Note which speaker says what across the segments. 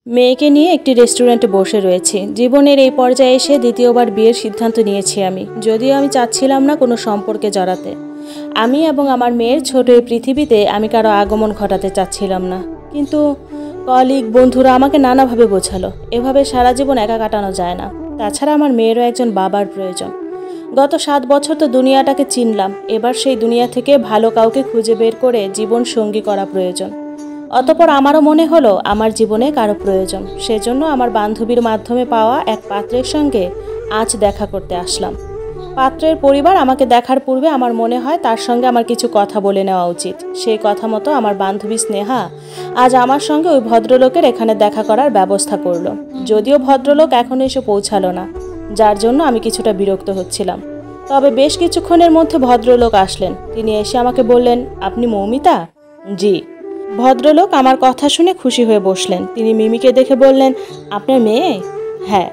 Speaker 1: মেয়েকে নিয়ে একটি রেস্টুরেন্টে বসে রয়েছি। জীবনের এই পর্যায়ে এসে দ্বিতীয়বার বিয়ের সিদ্ধান্ত নিয়েছি আমি। যদিও আমি চাচ্ছিলাম না কোনো সম্পর্কে জড়াতে। আমি এবং আমার মেয়ের ছোট এই পৃথিবীতে আমি কারো আগমন ঘটাতে চাচ্ছিলাম না। কিন্তু কলিগ বন্ধুরা আমাকে নানাভাবে বোঝালো, এভাবে সারা জীবন একা কাটানো যায় না। তাছাড়া আমার মেয়েরও একজন বাবার প্রয়োজন। গত 7 বছর তো দুনিয়াটাকে চিনলাম, এবার সেই দুনিয়া থেকে ভালো কাউকে খুঁজে বের করে জীবন সঙ্গী করা প্রয়োজন। অতঃপর আমারও মনে হলো আমার জীবনে কারো প্রয়োজন। সেজন্য আমার বান্ধবীর মাধ্যমে পাওয়া এক পাত্রের সঙ্গে আজ দেখা করতে আসলাম। পাত্রের পরিবার আমাকে দেখার পূর্বে আমার মনে হয় তার সঙ্গে আমার কিছু কথা বলে নেওয়া উচিত। সেই কথা মতো আমার বান্ধবী স্নেহা আজ আমার সঙ্গে ওই ভদ্রলোকের এখানে দেখা করার ব্যবস্থা করলো। যদিও ভদ্রলোক এখনো এসে পৌঁছালো না, যার জন্য আমি কিছুটা বিরক্ত হচ্ছিলাম। তবে বেশ কিছুক্ষণের মধ্যে ভদ্রলোক আসলেন। তিনি এসে আমাকে বললেন, আপনি মৌমিতা? জি। ভদ্রলোক আমার কথা শুনে খুশি হয়ে বসলেন। তিনি মিমিকে দেখে বললেন, আপনার মেয়ে? হ্যাঁ।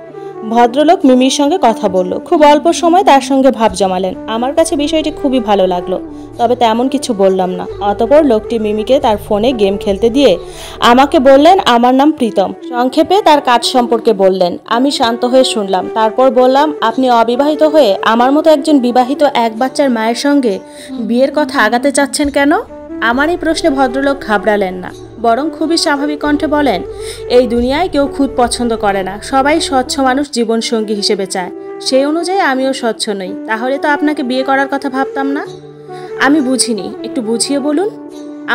Speaker 1: ভদ্রলোক মিমির সঙ্গে কথা বলল। খুব অল্প সময় তার সঙ্গে ভাব জমালেন। আমার কাছে বিষয়টি খুবই ভালো লাগলো, তবে তেমন কিছু বললাম না। অতঃপর লোকটি মিমিকে তার ফোনে গেম খেলতে দিয়ে আমাকে বললেন, আমার নাম প্রীতম। সংক্ষেপে তার কাজ সম্পর্কে বললেন। আমি শান্ত হয়ে শুনলাম। তারপর বললাম, আপনি অবিবাহিত হয়ে আমার মতো একজন বিবাহিত এক বাচ্চার মায়ের সঙ্গে বিয়ের কথা আগাতে চাচ্ছেন কেন? আমার এই প্রশ্নে ভদ্রলোক ঘাবড়ালেন না, বরং খুবই স্বাভাবিক কণ্ঠে বলেন, এই দুনিয়ায় কেউ খুদ পছন্দ করে না, সবাই স্বচ্ছ মানুষ জীবনসঙ্গী হিসেবে চায়। সেই অনুযায়ী আমিও স্বচ্ছ নই, তাহলে তো আপনাকে বিয়ে করার কথা ভাবতাম না। আমি বুঝিনি, একটু বুঝিয়ে বলুন।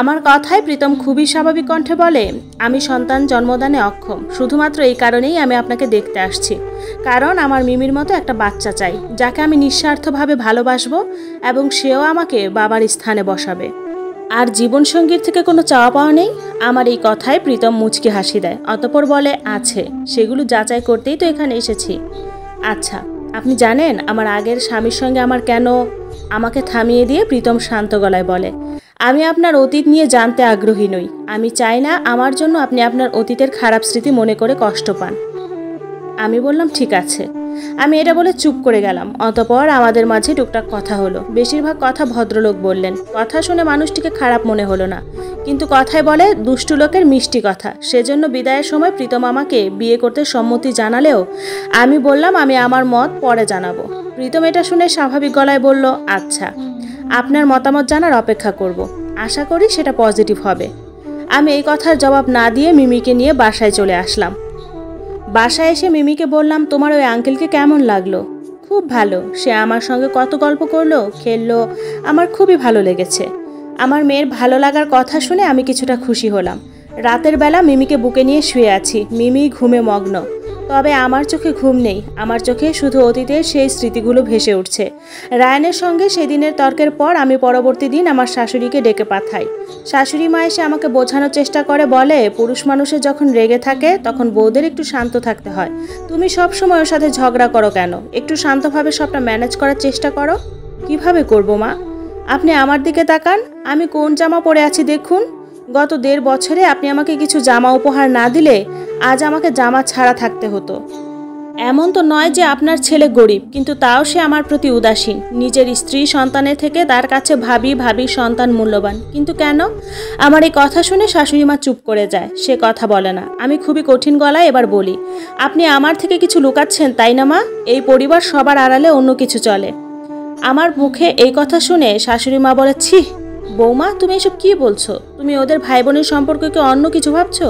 Speaker 1: আমার কথায় প্রীতম খুবই স্বাভাবিক কণ্ঠে বলে, আমি সন্তান জন্মদানে অক্ষম, শুধুমাত্র এই কারণেই আমি আপনাকে দেখতে আসছি। কারণ আমার মিমির মতো একটা বাচ্চা চাই, যাকে আমি নিঃস্বার্থভাবে ভালোবাসবো এবং সেও আমাকে বাবার স্থানে বসাবে। আর জীবনসঙ্গীর থেকে কোনো চাওয়া পাওয়া নেই? আমার এই কথায় প্রীতম মুচকি হাসি দেয়। অতঃপর বলে, আছে, সেগুলো যাচাই করতেই তো এখানে এসেছি। আচ্ছা, আপনি জানেন আমার আগের স্বামীর সঙ্গে আমার কেন? আমাকে থামিয়ে দিয়ে প্রীতম শান্ত গলায় বলে, আমি আপনার অতীত নিয়ে জানতে আগ্রহী নই। আমি চাই না আমার জন্য আপনি আপনার অতীতের খারাপ স্মৃতি মনে করে কষ্ট পান। আমি বললাম, ঠিক আছে। আমি এটা বলে চুপ করে গেলাম। অতঃপর আমাদের মাঝে টুকটাক কথা হলো। বেশিরভাগ কথা ভদ্রলোক বললেন। কথা শুনে মানুষটিকে খারাপ মনে হলো না, কিন্তু কথায় বলে দুষ্টু লোকের মিষ্টি কথা। সেজন্য বিদায়ের সময় প্রীতম আমাকে বিয়ে করতে সম্মতি জানালেও আমি বললাম আমি আমার মত পরে জানাবো। প্রীতম এটা শুনে স্বাভাবিক গলায় বলল, আচ্ছা, আপনার মতামত জানার অপেক্ষা করব। আশা করি সেটা পজিটিভ হবে। আমি এই কথার জবাব না দিয়ে মিমিকে নিয়ে বাসায় চলে আসলাম। বাসায় এসে মিমিকে বললাম, তোমার ওই আঙ্কেলকে কেমন লাগলো? খুব ভালো, সে আমার সঙ্গে কত গল্প করলো, খেললো, আমার খুবই ভালো লেগেছে। আমার মেয়ের ভালো লাগার কথা শুনে আমি কিছুটা খুশি হলাম। রাতের বেলা মিমিকে বুকে নিয়ে শুয়ে আছি। মিমি ঘুমে মগ্ন, তবে আমার চোখে ঘুম নেই। আমার চোখে শুধু অতীতের সেই স্মৃতিগুলো ভেসে উঠছে। রায়ানের সঙ্গে সেদিনের তর্কের পর আমি পরবর্তী দিন আমার শাশুড়িকে ডেকে পাঠাই। শাশুড়ি মা এসে আমাকে বোঝানোর চেষ্টা করে, বলে, পুরুষ মানুষের যখন রেগে থাকে তখন বউদের একটু শান্ত থাকতে হয়। তুমি সব সময় ওর সাথে ঝগড়া করো কেন? একটু শান্তভাবে সবটা ম্যানেজ করার চেষ্টা করো। কিভাবে করবো মা? আপনি আমার দিকে তাকান, আমি কোন জামা পরে আছি দেখুন। গত 1.5 বছরে আপনি আমাকে কিছু জামা উপহার না দিলে আজ আমাকে জামা ছাড়া থাকতে হতো। এমন তো নয় যে আপনার ছেলে গরিব, কিন্তু তাও সে আমার প্রতি উদাসীন। নিজের স্ত্রী সন্তানের থেকে তার কাছে ভাবি সন্তান মূল্যবান। কিন্তু কেন? আমার এই কথা শুনে শাশুড়ি মা চুপ করে যায়, সে কথা বলে না। আমি খুবই কঠিন গলায় এবার বলি, আপনি আমার থেকে কিছু লুকাচ্ছেন তাই না মা? এই পরিবার সবার আড়ালে অন্য কিছু চলে। আমার মুখে এই কথা শুনে শাশুড়ি মা বলে, ছি বৌমা, তুমি এসব কি বলছো? তুমি ওদের ভাই বোনের সম্পর্ককে অন্য কিছু ভাবছো?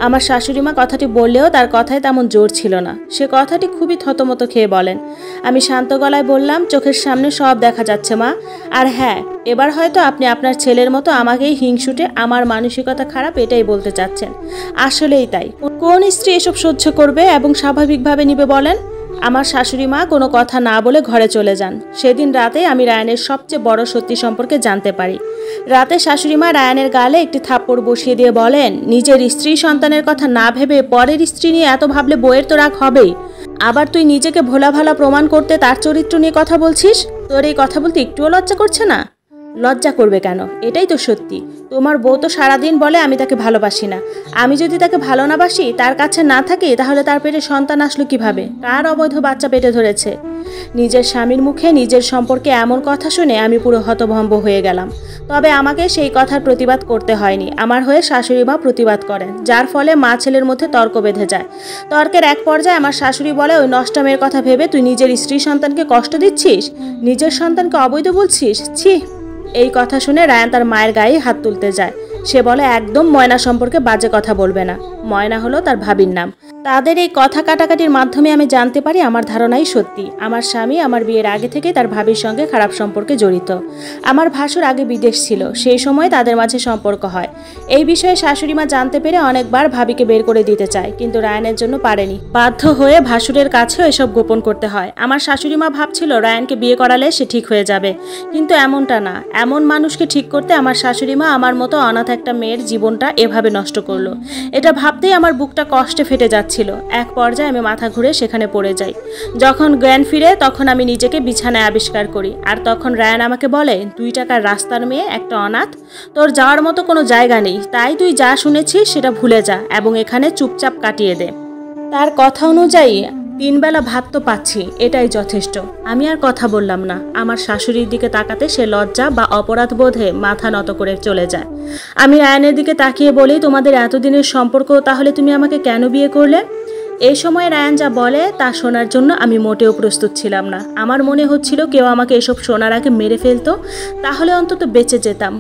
Speaker 1: আমার শাশুড়ি মা কথাটি বললেও তার কথায় তেমন জোর ছিল না। সে কথাটি খুবই থতমত খেয়ে বলেন। আমি শান্ত গলায় বললাম, চোখের সামনে সব দেখা যাচ্ছে মা। আর হ্যাঁ, এবার হয়তো আপনি আপনার ছেলের মতো আমাকেই হিংসুটে আমার মানসিকতা খারাপ এটাই বলতে চাচ্ছেন। আসলেই তাই। কোন স্ত্রী এসব সহ্য করবে এবং স্বাভাবিকভাবে নিবে বলেন? আমার শাশুড়ি মা কোনো কথা না বলে ঘরে চলে যান। সেদিন রাতে আমি রায়ানের সবচেয়ে বড় সত্যি সম্পর্কে জানতে পারি। রাতে শাশুড়ি মা রায়ানের গালে একটি থাপ্পড় বসিয়ে দিয়ে বলেন, নিজের স্ত্রী সন্তানের কথা না ভেবে পরের স্ত্রী নিয়ে এত ভাবলে বউয়ের তো রাগ হবেই। আবার তুই নিজেকে ভোলা ভালা প্রমাণ করতে তার চরিত্র নিয়ে কথা বলছিস? তোর এই কথা বলতে একটুও লজ্জা করছে না? লজ্জা করবে কেন? এটাই তো সত্যি। তোমার বউ তো সারাদিন বলে আমি তাকে ভালোবাসি না। আমি যদি তাকে ভালো না বাসি, তার কাছে না থাকি, তাহলে তার পেটে সন্তান আসলো কিভাবে? কার অবৈধ বাচ্চা পেটে ধরেছে? নিজের স্বামীর মুখে নিজের সম্পর্কে এমন কথা শুনে আমি পুরো হতভম্ব হয়ে গেলাম। তবে আমাকে সেই কথার প্রতিবাদ করতে হয়নি। আমার হয়ে শাশুড়ি মা প্রতিবাদ করেন, যার ফলে মা ছেলের মধ্যে তর্ক বেঁধে যায়। তর্কের এক পর্যায়ে আমার শাশুড়ি বলে, ওই নষ্ট মেয়ের কথা ভেবে তুই নিজের স্ত্রী সন্তানকে কষ্ট দিচ্ছিস, নিজের সন্তানকে অবৈধ বলছিস। ছি! এই কথা শুনে রায়ান তার মায়ের গায়ে হাত তুলতে যায়। সে বলে, একদম ময়না সম্পর্কে বাজে কথা বলবে না। ময়না হলো তার ভাবির নাম। তাদের এই কথা কাটাকাটির মাধ্যমে আমি জানতে পারি আমার ধারণাই সত্যি। আমার স্বামী আমার বিয়ের আগে থেকে তার ভাবির সঙ্গে খারাপ সম্পর্কে জড়িত। আমার ভাসুর আগে বিদেশ ছিল, সেই সময় তাদের মাঝে সম্পর্ক হয়। এই বিষয়ে শাশুড়ি মা জানতে পেরে অনেকবার ভাবিকে বের করে দিতে চায়, কিন্তু রায়ানের জন্য পারেনি। বাধ্য হয়ে ভাসুরের কাছেও এসব গোপন করতে হয়। আমার শাশুড়ি মা ভাবছিল রায়ানকে বিয়ে করালে সে ঠিক হয়ে যাবে, কিন্তু এমনটা না। এমন মানুষকে ঠিক করতে আমার শাশুড়ি মা আমার মতো অনাথ একটা মেয়ের জীবনটা এভাবে নষ্ট করলো। এটা ভাবতেই আমার বুকটা কষ্টে ফেটে যাচ্ছিল। এক পর্যায়ে আমি মাথা ঘুরে সেখানে পড়ে যাই। যখন জ্ঞান ফিরে তখন আমি নিজেকে বিছানায় আবিষ্কার করি। আর তখন রায়ান আমাকে বলে, 2 টাকার রাস্তার মেয়ে, একটা অনাথ, তোর যাওয়ার মতো কোনো জায়গা নেই, তাই তুই যা শুনেছিস সেটা ভুলে যা এবং এখানে চুপচাপ কাটিয়ে দে। তার কথা অনুযায়ী 3 বেলা ভাত তো পাচ্ছি, এটাই যথেষ্ট। আমি আর কথা বললাম না। আমার শাশুড়ির দিকে তাকাতে সে লজ্জা বা অপরাধ বোধে মাথা নত করে চলে যায়। আমি রায়ানের দিকে তাকিয়ে বলি, তোমাদের এতদিনের সম্পর্ক, তাহলে তুমি আমাকে কেন বিয়ে করলে? এই সময় রায়ান যা বলে তা শোনার জন্য আমি মোটেও প্রস্তুত ছিলাম না। আমার মনে হচ্ছিল কেউ আমাকে এসব শোনার আগে মেরে ফেলতো, তাহলে অন্তত বেঁচে যেতাম।